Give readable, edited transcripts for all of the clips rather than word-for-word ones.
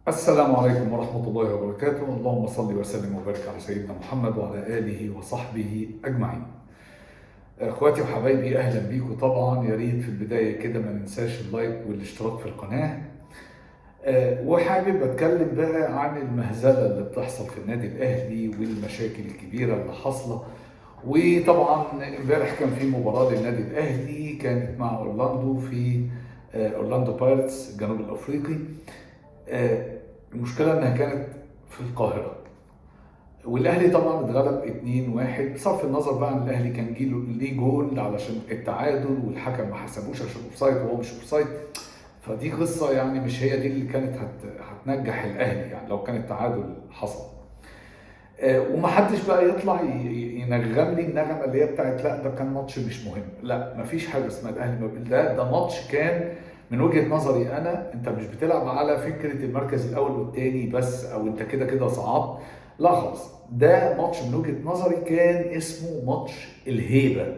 السلام عليكم ورحمة الله وبركاته. اللهم صل وسلم وبارك على سيدنا محمد وعلى آله وصحبه أجمعين. اخواتي وحبايبي، أهلا بيكم. طبعا يا ريت في البداية كده ما ننساش اللايك والاشتراك في القناة. وحابب أتكلم بقى عن المهزلة اللي بتحصل في النادي الأهلي والمشاكل الكبيرة اللي حاصلة. وطبعا امبارح كان في مباراة للنادي الأهلي كانت مع أورلاندو في أورلاندو بايرتس الجنوب الأفريقي. المشكلة انها كانت في القاهرة، والاهلي طبعا اتغلب 2-1 بصرف النظر بقى عن الاهلي كان ليه جول علشان التعادل والحكم ما حسبوش عشان اوفسايد وهو مش اوفسايد. فدي قصة يعني مش هي دي اللي كانت هتنجح الاهلي يعني لو كان التعادل حصل. ومحدش بقى يطلع ينغم لي النغمة اللي هي بتاعت لا ده كان ماتش مش مهم. لا، مفيش حاجة اسمها الاهلي ده ماتش كان من وجهة نظري انا. انت مش بتلعب على فكرة المركز الاول والتاني بس، او انت كده كده صعدت. لا خالص، ده ماتش من وجهة نظري كان اسمه ماتش الهيبة.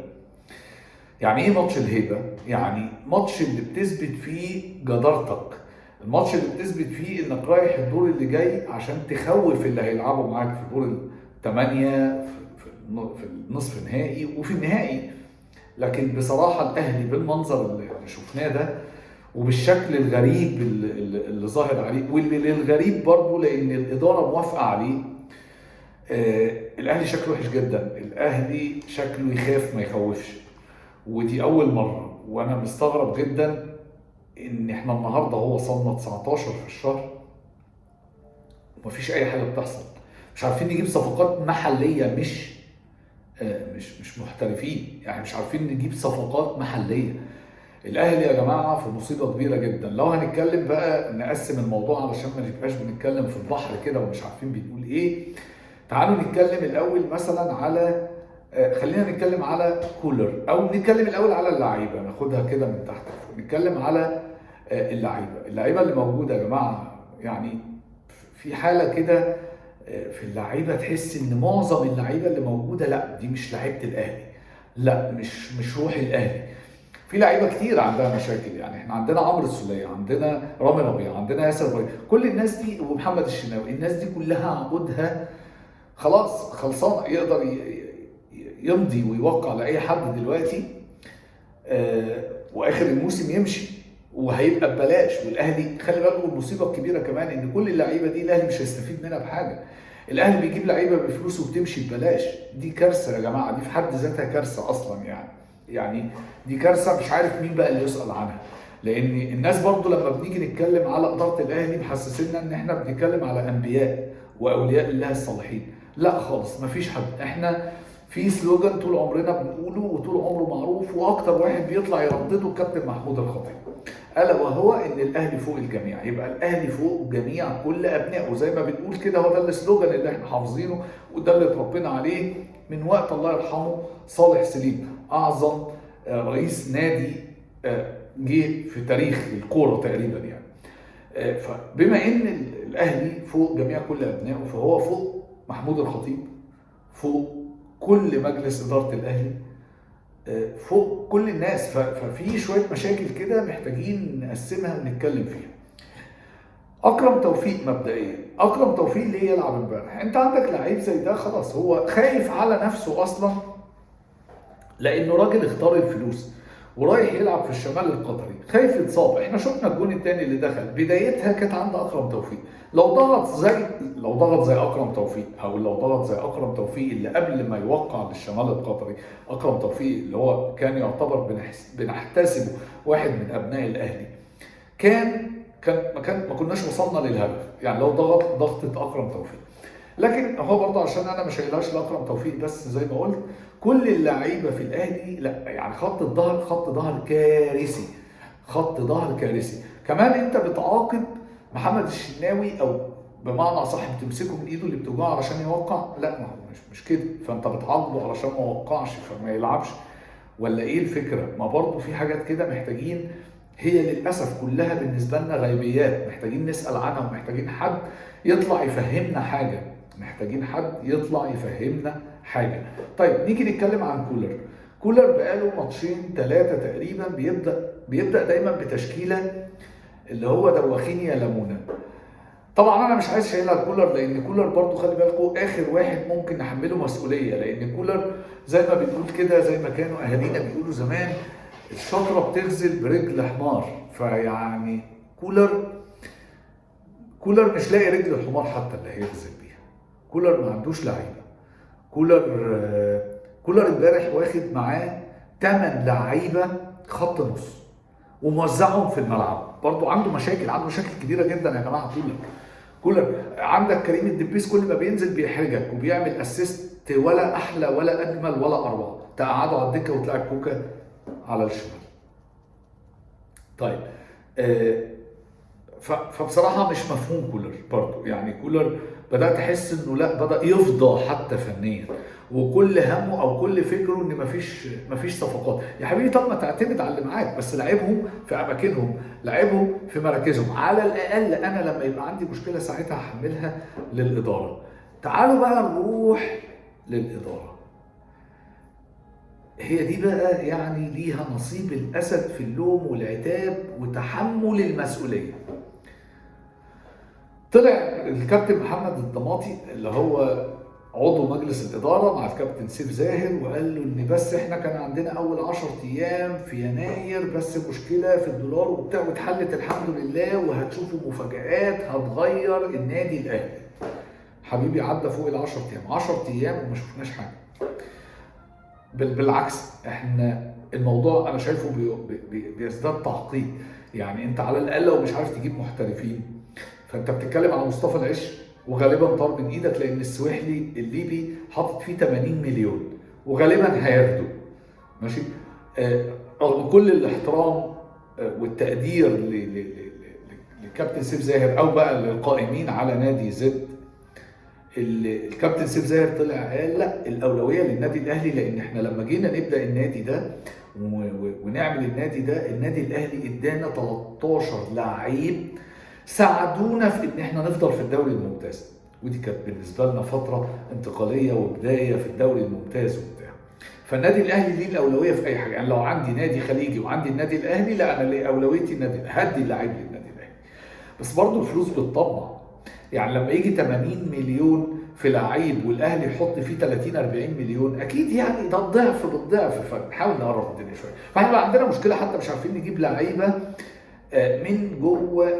يعني ايه ماتش الهيبة؟ يعني ماتش اللي بتثبت فيه جدارتك، الماتش اللي بتثبت فيه انك رايح الدور اللي جاي عشان تخوف اللي هيلعبوا معاك في دور الثمانية، في النصف النهائي وفي النهائي. لكن بصراحة الاهلي بالمنظر اللي شفناه ده وبالشكل الغريب اللي ظاهر عليه، واللي للغريب برضه لان الاداره موافقه عليه، الاهلي شكله وحش جدا. الاهلي شكله يخاف ما يخوفش، ودي اول مره. وانا مستغرب جدا ان احنا النهارده هو وصلنا 19 في الشهر ومفيش اي حاجه بتحصل. مش عارفين نجيب صفقات محليه، مش محترفين يعني. مش عارفين نجيب صفقات محليه. الاهلي يا جماعه في مصيبه كبيره جدا. لو هنتكلم بقى نقسم الموضوع علشان ما نبقاش بنتكلم في البحر كده ومش عارفين بنقول ايه. تعالوا نتكلم الاول مثلا على خلينا نتكلم على كولر، او نتكلم الاول على اللعيبه، ناخدها كده من تحت. نتكلم على اللعيبه اللي موجوده يا جماعه. يعني في حاله كده في اللعيبه تحس ان معظم اللعيبه اللي موجوده لا دي مش لعيبه الاهلي، لا مش روح الاهلي. في لعيبه كتير عندها مشاكل. يعني احنا عندنا عمرو السولية، عندنا رامي ربيعه، عندنا ياسر ابراهيم، كل الناس دي ومحمد الشناوي، الناس دي كلها عقودها خلاص خلصانه، يقدر يمضي ويوقع لاي حد دلوقتي واخر الموسم يمشي وهيبقى ببلاش. والاهلي خلي بالكم المصيبه الكبيره كمان ان كل اللعيبه دي الاهلي مش هيستفيد منها بحاجه. الاهلي بيجيب لعيبه بفلوس وبتمشي ببلاش. دي كارثه يا جماعه، دي في حد ذاتها كارثه اصلا يعني دي كارثه مش عارف مين بقى اللي يسال عنها. لان الناس برضو لما بنيجي نتكلم على اداره الاهلي محسسنا ان احنا بنتكلم على انبياء واولياء الله الصالحين. لا خالص، مفيش حد. احنا في سلوجان طول عمرنا بنقوله وطول عمره معروف واكتر واحد بيطلع يردده الكابتن محمود الخطيب، الا وهو ان الاهلي فوق الجميع. يبقى الاهلي فوق جميع كل ابنائه زي ما بنقول كده. هو ده السلوجان اللي احنا حافظينه وده اللي اتربينا عليه من وقت الله يرحمه صالح سليم، اعظم رئيس نادي جه في تاريخ الكوره تقريبا يعني. فبما ان الاهلي فوق جميع كل ابنائه فهو فوق محمود الخطيب، فوق كل مجلس اداره الاهلي، فوق كل الناس. ففي شويه مشاكل كده محتاجين نقسمها ونتكلم فيها. اكرم توفيق مبدئيا، اكرم توفيق ليه يلعب امبارح؟ انت عندك لعيب زي ده خلاص هو خايف على نفسه اصلا لانه راجل اختار الفلوس ورايح يلعب في الشمال القطري، خايف يتصاب. احنا شفنا الجون الثاني اللي دخل بدايتها كانت عند اكرم توفيق. لو ضغط زي اكرم توفيق، او لو ضغط زي اكرم توفيق اللي قبل ما يوقع للشمال القطري، اكرم توفيق اللي هو كان يعتبر بنحتسبه واحد من ابناء الاهلي، ما كناش وصلنا للهدف. يعني لو ضغطة اكرم توفيق. لكن هو برضه عشان انا ما شايلهاش لاكرم توفيق بس، زي ما قلت كل اللعيبه في الاهلي لا. يعني خط ظهر كارثي، خط ظهر كارثي. كمان انت بتعاقب محمد الشناوي، او بمعنى اصح بتمسكه من ايده اللي بتوجعه علشان يوقع. لا، ما هو مش كده. فانت بتعاقبه علشان ما يوقعش فما يلعبش، ولا ايه الفكره؟ ما برضه في حاجات كده محتاجين، هي للاسف كلها بالنسبه لنا غيبيات، محتاجين نسال عنها ومحتاجين حد يطلع يفهمنا حاجه. طيب نيجي نتكلم عن كولر بقاله ماتشين 3 تقريبا بيبدا دايما بتشكيله اللي هو دوخيني يا لمونه. طبعا انا مش عايز شايلها كولر، لان كولر برضو خلي بالكم اخر واحد ممكن نحمله مسؤوليه، لان كولر زي ما بنقول كده، زي ما كانوا اهالينا بيقولوا زمان، الشطره بتغزل برجل حمار. فيعني كولر كولر مش لاقي رجل الحمار حتى اللي هيغزل بيها. كولر ما عندوش لعيبه. كولر امبارح واخد معاه 8 لعيبه خط نص وموزعهم في الملعب. برضو عنده مشاكل كبيره جدا يا جماعه. كولر عندك كريم الدبيس كل ما بينزل بيحرجك وبيعمل اسيست، ولا احلى ولا اجمل ولا اروع، تقعده على الدكه وتلاقي كوكا على الشمال. طيب فبصراحه مش مفهوم كولر برضو. يعني كولر بدات احس انه لا، بدا يفضى حتى فنيا، وكل همه او كل فكره ان مفيش صفقات. يا حبيبي طب ما تعتمد على اللي معاك، بس لعبهم في اماكنهم، لعبهم في مراكزهم. على الاقل انا لما يبقى عندي مشكله ساعتها هحملها للاداره. تعالوا بقى نروح للاداره. هي دي بقى يعني ليها نصيب الاسد في اللوم والعتاب وتحمل المسؤوليه. طلع الكابتن محمد الضماطي اللي هو عضو مجلس الإدارة مع الكابتن سيف زاهر، وقال له إن بس إحنا كان عندنا أول 10 أيام في يناير بس مشكلة في الدولار وبتاع، واتحلت الحمد لله، وهتشوفوا مفاجآت هتغير النادي الأهلي. حبيبي عدى فوق ال 10 أيام، 10 أيام وما شفناش حاجة. بالعكس، إحنا الموضوع أنا شايفه بيزداد تعقيد. يعني أنت على الأقل لو مش عارف تجيب محترفين، فأنت بتتكلم على مصطفى العش وغالبا طار من ايدك، لان السويحلي الليبي حاطط فيه 80 مليون وغالبا هياخده. ماشي. رغم كل الاحترام والتقدير لكابتن سيف زاهر او بقى للقائمين على نادي زد، الكابتن سيف زاهر طلع قال لا، الاولويه للنادي الاهلي، لان احنا لما جينا نبدا النادي ده ونعمل النادي ده، النادي الاهلي ادانا 13 لعيب ساعدونا في ان احنا نفضل في الدوري الممتاز. ودي كانت بالنسبه لنا فتره انتقاليه وبدايه في الدوري الممتاز وبتاع. فالنادي الاهلي ليه الاولويه في اي حاجه. يعني لو عندي نادي خليجي وعندي النادي الاهلي، لا انا ليه اولويتي النادي الاهلي، هدي اللعيب للنادي الاهلي. بس برضه الفلوس بتطمع. يعني لما يجي 80 مليون في لعيب والاهلي يحط فيه 30 40 مليون، اكيد يعني ده الضعف بالضعف. فنحاول نقرب الدنيا شويه. فاحنا بقى عندنا مشكله حتى مش عارفين نجيب لعيبه من جوه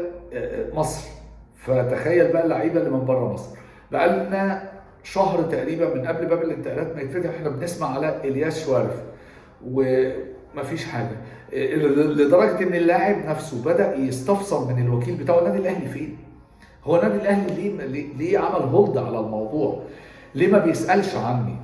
مصر. فتخيل بقى اللعيبه اللي من بره مصر. بقى لنا شهر تقريبا من قبل باب الانتقالات ما يتفتح احنا بنسمع على الياس شوارف ومفيش حاجه، لدرجه ان اللاعب نفسه بدا يستفسر من الوكيل بتاعه النادي الاهلي فين؟ هو النادي الاهلي ليه عمل هولد على الموضوع؟ ليه ما بيسالش عني؟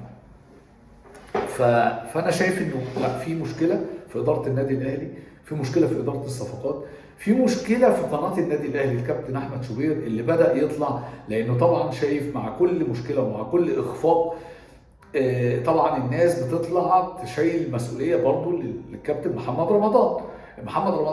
فانا شايف انه لا، في مشكله في اداره النادي الاهلي، في مشكله في اداره الصفقات، في مشكله في قناه النادي الاهلي. الكابتن احمد شوبير اللي بدا يطلع، لانه طبعا شايف مع كل مشكله ومع كل اخفاق طبعا الناس بتطلع تشيل المسؤوليه برضو للكابتن محمد رمضان.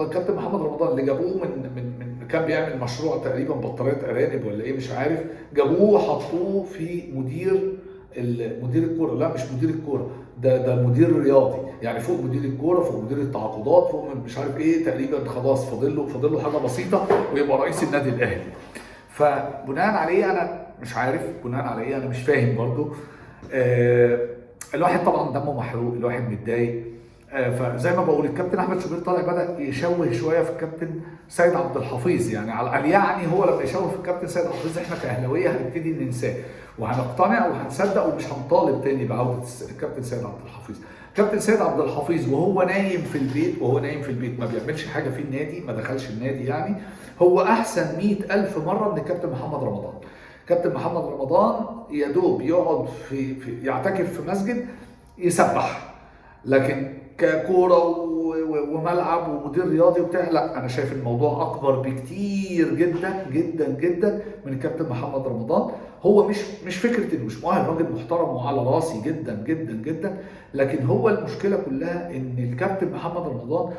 الكابتن محمد رمضان اللي جابوه من كان بيعمل مشروع تقريبا بطاريات ارانب ولا ايه مش عارف، جابوه حطوه في مدير الكوره. لا مش مدير الكوره، ده المدير الرياضي. يعني فوق مدير الكوره، فوق مدير التعاقدات، فوق مش عارف ايه تقريبا. خلاص فاضل له حاجه بسيطه ويبقى رئيس النادي الاهلي. فبناء عليه انا مش عارف، بناء عليه انا مش فاهم برضو. الواحد طبعا دمه محروق، الواحد متضايق. فزي ما بقول الكابتن احمد شوبير طالع بدا يشوه شويه في الكابتن سيد عبد الحفيظ. يعني على الاقل يعني هو لما يشوه في الكابتن سيد عبد الحفيظ احنا كاهلاويه هنبتدي ننساه وهنقتنع وهنصدق ومش هنطالب تاني بعوده الكابتن سيد عبد الحفيظ. كابتن سيد عبد الحفيظ وهو نايم في البيت ما بيعملش حاجه في النادي، ما دخلش النادي. يعني هو احسن 100,000 مره من الكابتن محمد رمضان. كابتن محمد رمضان يا دوب يقعد يعتكف في مسجد يسبح، لكن ككوره وملعب ومدير رياضي وبتاع لا، انا شايف الموضوع اكبر بكتير جدا جدا جدا من الكابتن محمد رمضان. هو مش فكره انه مش مؤهل، راجل محترم وعلى راسي جدا جدا جدا، لكن هو المشكله كلها ان الكابتن محمد رمضان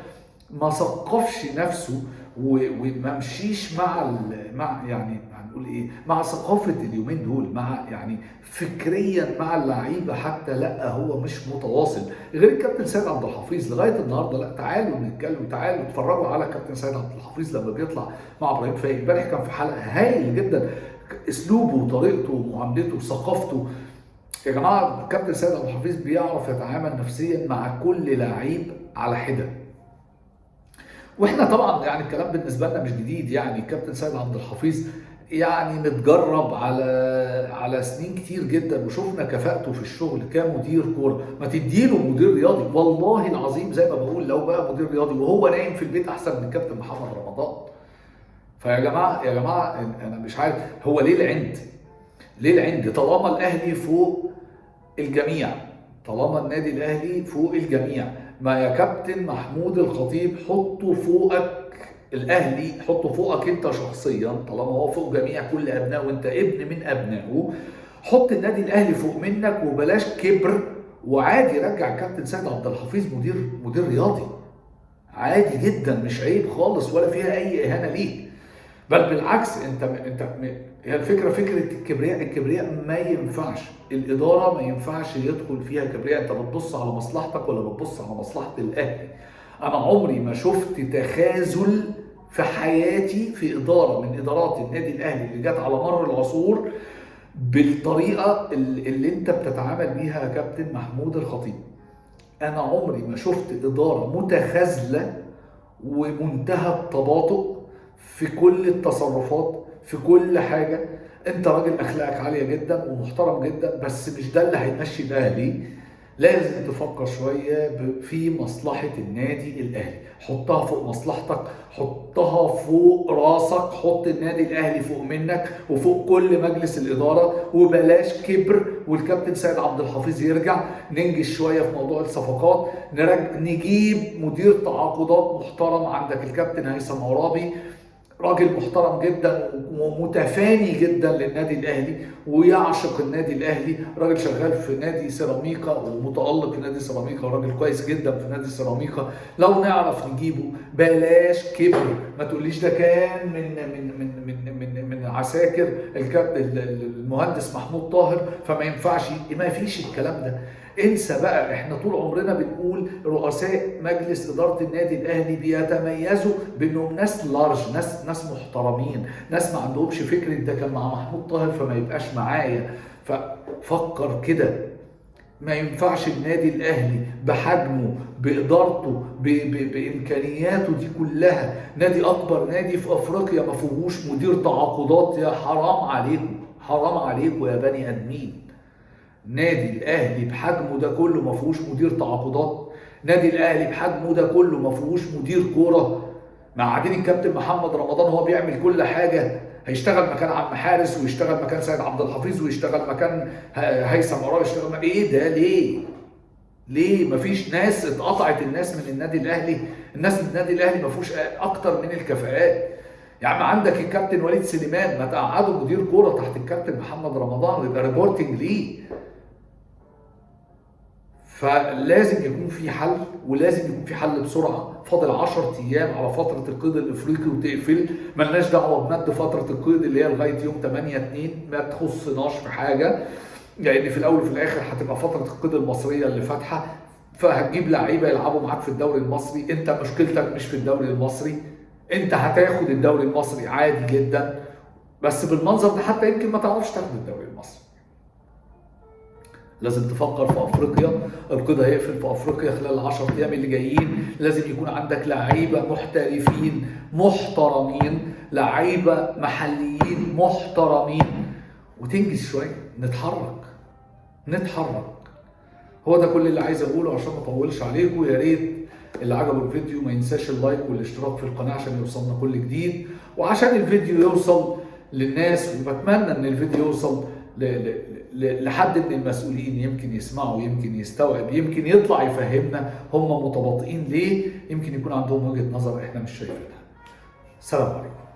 ما ثقفش نفسه وما مشيش مع يعني هنقول ايه، مع ثقافه اليومين دول، مع يعني فكريا مع اللعيبه حتى، لا هو مش متواصل. غير الكابتن سيد عبد الحفيظ لغايه النهارده، لا تعالوا نتكلم، تعالوا اتفرجوا على كابتن سيد عبد الحفيظ لما بيطلع مع ابراهيم فايق. امبارح كان في حلقه هايل جدا، اسلوبه وطريقته ومعاملته وثقافته. يا جماعه الكابتن سيد عبد الحفيظ بيعرف يتعامل نفسيا مع كل لعيب على حده. واحنا طبعا يعني الكلام بالنسبه لنا مش جديد، يعني الكابتن سيد عبد الحفيظ يعني متجرب على سنين كتير جدا، وشفنا كفاءته في الشغل كمدير كوره. ما تديله مدير رياضي والله العظيم زي ما بقول، لو بقى مدير رياضي وهو نايم في البيت احسن من كابتن محمد رمضان. فيا جماعه يا جماعه انا مش عارف هو ليه العند؟ ليه العند طالما الاهلي فوق الجميع؟ طالما النادي الاهلي فوق الجميع، ما يا كابتن محمود الخطيب حطه فوقك الاهلي، حطه فوقك انت شخصيا، طالما هو فوق جميع كل ابنائه وانت ابن من ابنائه، حط النادي الاهلي فوق منك وبلاش كبر. وعادي رجع الكابتن سيد عبد الحفيظ مدير رياضي، عادي جدا، مش عيب خالص ولا فيها اي اهانه ليك، بل بالعكس. هي الفكره فكره الكبرياء ما ينفعش، الاداره ما ينفعش يدخل فيها كبرياء. انت بتبص على مصلحتك ولا بتبص على مصلحه الاهلي؟ انا عمري ما شفت تخاذل في حياتي في اداره من ادارات النادي الاهلي اللي جت على مر العصور بالطريقه اللي انت بتتعامل بيها يا كابتن محمود الخطيب. انا عمري ما شفت اداره متخاذله ومنتهى التباطؤ في كل التصرفات، في كل حاجه. انت راجل اخلاقك عاليه جدا ومحترم جدا، بس مش ده اللي هيمشي الاهلي. لازم تفكر شويه في مصلحه النادي الاهلي، حطها فوق مصلحتك، حطها فوق راسك، حط النادي الاهلي فوق منك وفوق كل مجلس الاداره، وبلاش كبر. والكابتن سيد عبد الحفيظ يرجع، ننجز شويه في موضوع الصفقات، نجيب مدير تعاقدات محترم. عندك الكابتن هيثم عرابي، راجل محترم جدا ومتفاني جدا للنادي الاهلي ويعشق النادي الاهلي، راجل شغال في نادي سيراميكا ومتالق في نادي سيراميكا وراجل كويس جدا في نادي سيراميكا. لو نعرف نجيبه، بلاش كبر. ما تقوليش ده كان من عساكر المهندس محمود طاهر فما ينفعش، ما فيش الكلام ده. انسى بقى. احنا طول عمرنا بنقول رؤساء مجلس اداره النادي الاهلي بيتميزوا بانهم ناس لارج، ناس محترمين، ناس ما عندهمش فكر انت كان مع محمود طاهر فما يبقاش معايا. ففكر كده، ما ينفعش النادي الاهلي بحجمه بادارته بامكانياته دي كلها، نادي اكبر نادي في افريقيا ما فيهوش مدير تعاقدات. يا حرام عليكم، حرام عليكم يا بني ادمين. نادي الاهلي بحجمه ده كله ما فيهوش مدير تعاقدات؟ نادي الاهلي بحجمه ده كله ما فيهوش مدير كوره؟ مع عادين الكابتن محمد رمضان هو بيعمل كل حاجه، هيشتغل مكان عم حارس ويشتغل مكان سيد عبد الحفيظ ويشتغل مكان هيثم عرابي، يشتغل ايه ده؟ ليه مفيش ناس اتقطعت الناس من النادي الاهلي؟ الناس من النادي الاهلي ما فيهوش اكتر من الكفاءات. يا عم عندك الكابتن وليد سليمان، ما تقعدوا مدير كوره تحت الكابتن محمد رمضان ويبقى ريبورتنج ليه. فلازم يكون في حل، ولازم يكون في حل بسرعه. فاضل 10 ايام على فتره القيد الافريقي وتقفل، ملناش دعوه بمد فتره القيد اللي هي لغايه يوم 8/2، ما تخصناش في حاجه، لان في الاول وفي الاخر هتبقى فتره القيد المصريه اللي فاتحه، فهتجيب لعيبه يلعبوا معاك في الدوري المصري. انت مشكلتك مش في الدوري المصري، انت هتاخد الدوري المصري عادي جدا، بس بالمنظر ده حتى يمكن ما تعرفش تاخد الدوري المصري. لازم تفكر في افريقيا، القيد هيقفل في افريقيا خلال ال10 ايام اللي جايين. لازم يكون عندك لعيبه محترفين محترمين، لعيبه محليين محترمين، وتنجز شويه، نتحرك. هو ده كل اللي عايز اقوله عشان ما اطولش عليكم. يا ريت اللي عجبه الفيديو ما ينساش اللايك والاشتراك في القناه عشان يوصلنا كل جديد، وعشان الفيديو يوصل للناس. وبتمنى ان الفيديو يوصل لحد من المسؤولين، يمكن يسمعوا، يمكن يستوعب، يمكن يطلع يفهمنا هم متباطئين ليه، يمكن يكون عندهم وجهة نظر احنا مش شايفينها. السلام عليكم.